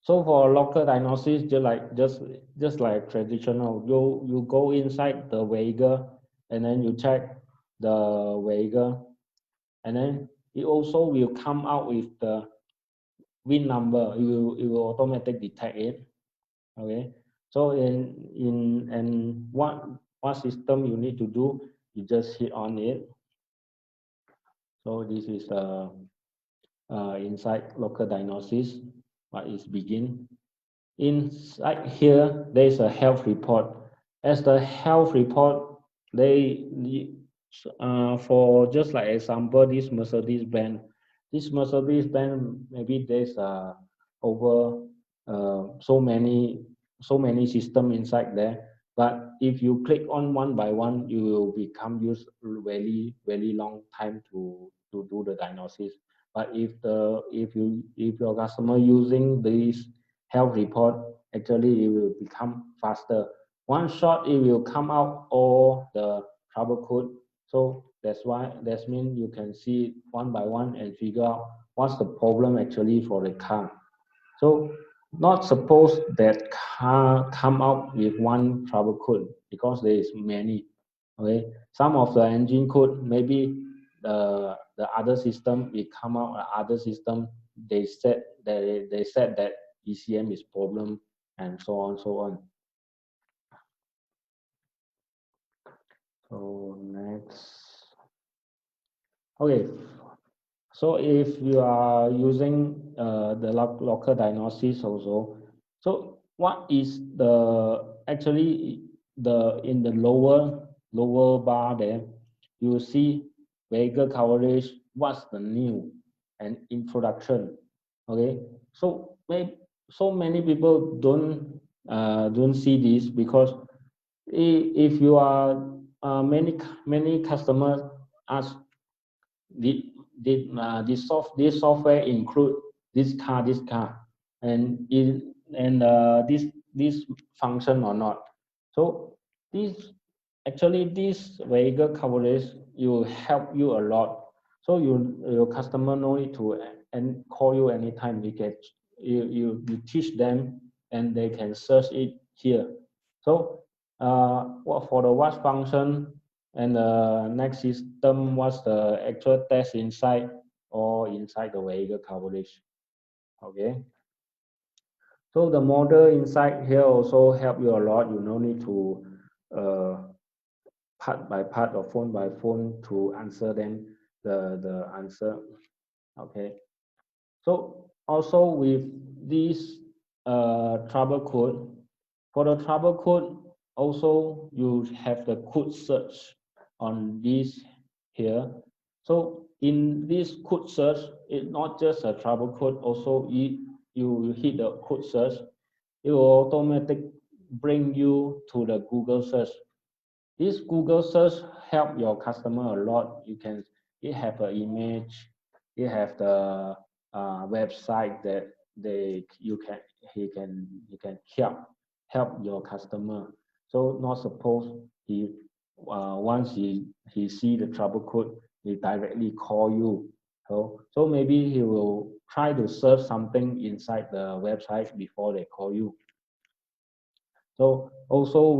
So for local diagnosis, just like traditional, you go inside the vehicle and then you check the vehicle, and then it also will come out with the VIN number. It will automatically detect it. Okay. So and what system you need to do, you just hit on it. So this is inside local diagnosis. What is begin? Inside here, there is a health report. As the health report, they for just like example, this Mercedes Benz, maybe there's over so many system inside there. But if you click on one by one, you will become use very long time to do the diagnosis. But if your customer using this health report, actually it will become faster. One shot, it will come out all the trouble code. So that means you can see one by one and figure out what's the problem actually for the car. So not suppose that car come out with one trouble code because there is many. Okay, some of the engine code, maybe the other system will come out other system. They said that ECM is problem and so on so on. So next, okay. So if you are using the local diagnosis also, so what is the actually the in the lower bar there, you see vehicle coverage, what's the new and introduction. Okay, so so many people don't see this because if you are many customers ask this software include this car and this function or not. So this actually this vehicle coverage will help you a lot. So your customer no need to and call you anytime. You teach them and they can search it here. So what for the what function and the next system, what's the actual test inside or inside the vehicle coverage. Okay. So the model inside here also help you a lot. You no need to uh, part by part or phone by phone to answer them the answer. Okay. So also with this trouble code, for the trouble code, also you have the code search on this here. So in this code search, it's not just a trouble code. Also, you hit the code search, it will automatically bring you to the Google search. This Google search help your customer a lot. It have an image, it have the website that they you can he can help your customer. So not suppose once he see the trouble code, he directly call you. So maybe he will try to search something inside the website before they call you. So also we